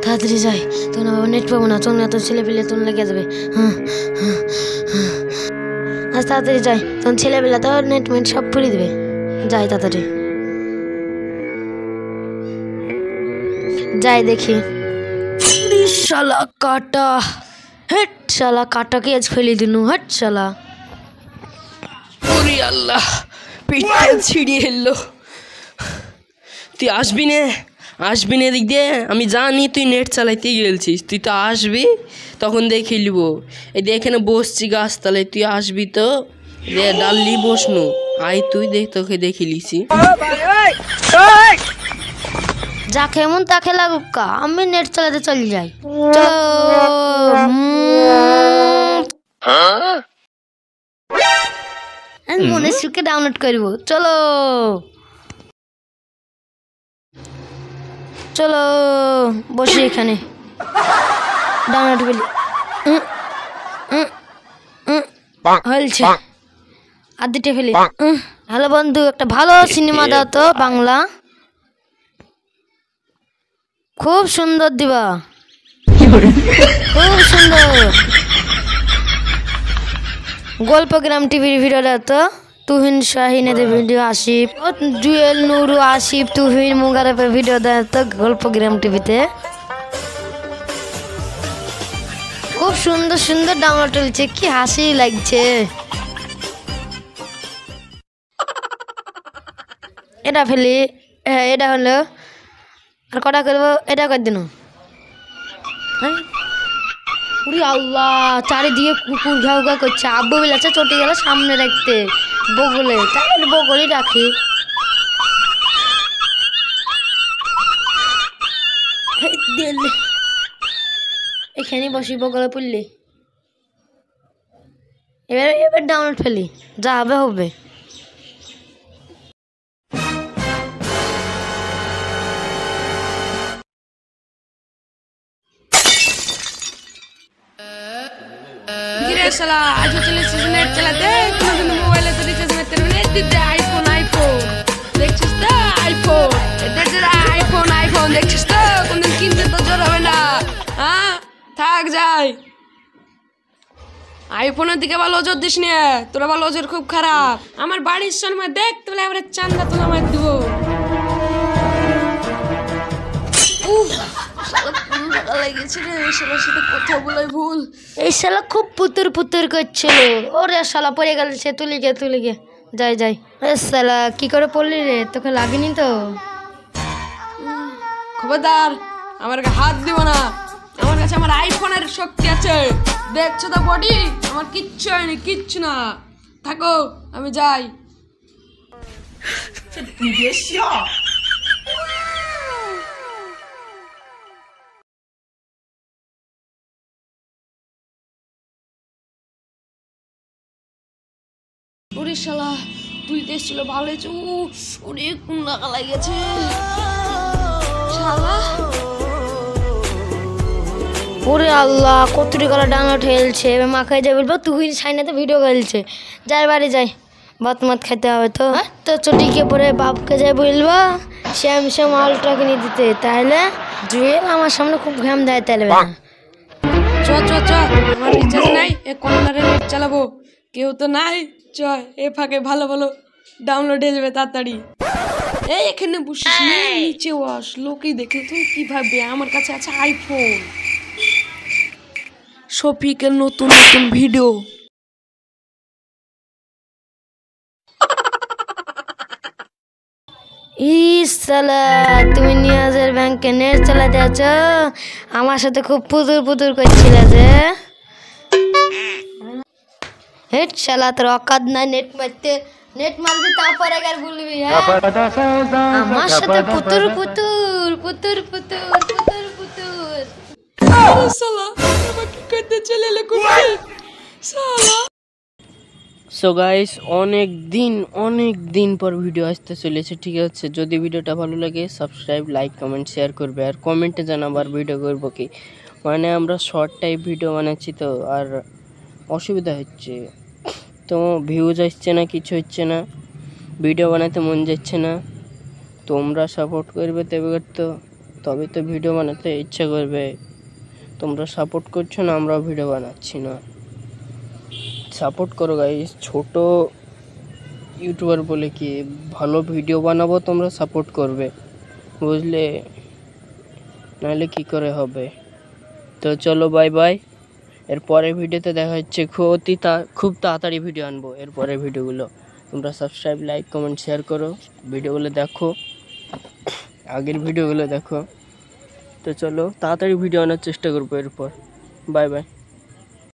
তাড়াতাড়ি যাই, তখন আবার নেট পাবো না। তখন এত ছেলে পেলে তখন লেগে যাবে। আজ তাড়াতাড়ি যাই, তখন ছেলেবেলা তো নেট মেট সব পুড়ে দেবে। যাই তাড়াতাড়ি যাই, দেখি। শালা কাটা, হেট শালা কাটাকে আজ ফেলে দিনু, হেট শালা। ওরে আল্লাহ, পিঠটা ছিঁড়িয়ে এলো। তুই আসবি না এদিক দিয়ে? আমি জানি তুই নেট চালাইতে গেলছিস, তুই তো আসবি, তখন দেখে নিব। এই দিয়ে এখানে বসছি গাছতলায়, তুই আসবি তো ডাললি বসনু। আয় তুই দেখ, তোকে দেখে লিছি। যাকে এমন তাকে লাগুক কা, আমি নেট চালাতে চলে যাই। মনে সুখে ডাউনলোড করবো। চলো চলো বসি এখানে, ডাউনলোড করি। হয়েছে, আর দিতে ফেলি। হ্যালো বন্ধু, একটা ভালো সিনেমা দাও তো, বাংলা। খুব সুন্দর দিবা, খুব সুন্দর। গল্পগ্রাম টিভির ভিডিও দাও তো। তুহিন শাহিনের ভিডিও, আসিফ জুয়েল নুরু, আসিফ তুহিন মুগারের ভিডিও দেয় তো গল্পগ্রাম টিভিতে। খুব সুন্দর সুন্দর ডাউনলোড চলছে, কি হাসি লাগছে। এটা ফেলি, হ্যাঁ এটা হলো। আর কটা করবো, এটা করে দিন। আল্লাহ, চারিদিকে কুকুর ঘাউ ঘা করছে। আব্বু বেলাচ্ছে চটে গেল সামনে রাখতে বগলে, তাহলে বগলই রাখি। এখানে বসি, বগলে পড়লি। এবার ডাউনলোড ফেলি, যা হবে হবে। আজ চলেছিস নেট চালাতে, কোনোদিন মোবাইলে তো রিচার্জ মারতে পারবি না। দিতে আইফোন দেখছিস তো, আইফোন দেখছিস তো, কোনদিন কিনতে তো জোর হবে না। হ্যাঁ থাক যাই, আইফোনের দিকে ভালো নজর দিস নিয়ে, তোরা ভালো নজর খুব খারাপ। আমার বাড়ির সামনে দেখতে বলে এবারে চান্দা তোলা মার দিব। কথা বলাই ভুল, এই শালা খুব পুতুর পুতুর করছিল। ওরে শালা পড়ে গেল, সে তুলে গে যাই যাই। শালা কি করে পড়লি রে, তোকে লাগেনি তো? খবরদার আমার হাত দিব না, আমার কাছে আমার আইফোনের শক্তি আছে। দেখছো তো বডি, আমার কিচ্ছু হয়নি, কিচ্ছু না। থাকো, আমি যাই। ওরে শালা তুলতে এসেছিল, ভালো হয়েছে। ওরে কোন লাগা লাগেছে শালা। ওরে আল্লাহ, কতটি গলা ডাউনলোড হয়েছে। এবার মা খাই যাই বলবো, তুই সাইনাতে ভিডিও গেলছে। যাই বাড়ি যাই, ভাত মাত খাইতে হবে তো। তো চটিকে পরে বাপকে যাই বলবো শ্যাম আলটা কিনে দিতে, তাহলে জুয়েল আমার সামনে খুব ঘাম দেয়। তাহলে চ আমার রিচার্জ নাই, এ কর্নারে নেট চালাবো, কেউ তো নাই। চ এ ফাঁকে ভালো ভালো ডাউনলোড হয়ে যাবে তাড়াতাড়ি। এই এখানে বসিস, নিচে আস, লোকেই দেখলে তুই কি ভাববে? আমার কাছে আছে আইফোন। শফিকের নতুন নতুন ভিডিও। ইসালা, তুমি নিয়াজের ব্যাংকে নেট চালাতে আছো, আমার সাথে খুব পুতুর করছিলে যে। হেট শালা, তোর অকাদ নাই নেট মারতে। নেট মারবি তারপরে আর বলবি আমার সাথে পুতুর। সো গাইস, অনেক দিন পর ভিডিও আসতে চলেছে, ঠিক আছে? যদি ভিডিওটা ভালো লাগে সাবস্ক্রাইব, লাইক, কমেন্ট, শেয়ার করবে। আর কমেন্টে জানাবার ভিডিও করবো কি, মানে আমরা শর্ট টাইপ ভিডিও বানাচ্ছি তো, আর অসুবিধা হচ্ছে তো, ভিউজ আসছে না, কিছু হচ্ছে না। ভিডিও বানাতে মন যাচ্ছে না, তোমরা সাপোর্ট করবে তবে তো ভিডিও বানাতে ইচ্ছা করবে। তোমরা সাপোর্ট করছো না, আমরাও ভিডিও বানাচ্ছি না। সাপোর্ট করো গাইস, ছোট ইউটিউবার বলে কি, ভালো ভিডিও বানাবো তোমরা সাপোর্ট করবে, বুঝলে, নাহলে কি করে হবে। তো চলো বাই বাই, এর পরের ভিডিওতে দেখা হচ্ছে। খুব তাড়াতাড়ি ভিডিও আনবো এর পরের ভিডিওগুলো। তোমরা সাবস্ক্রাইব, লাইক, কমেন্ট, শেয়ার করো, ভিডিওগুলো দেখো, আগের ভিডিওগুলো দেখো। তো চলো তাড়াতাড়ি ভিডিও আনার চেষ্টা করবো এরপর। Bye bye.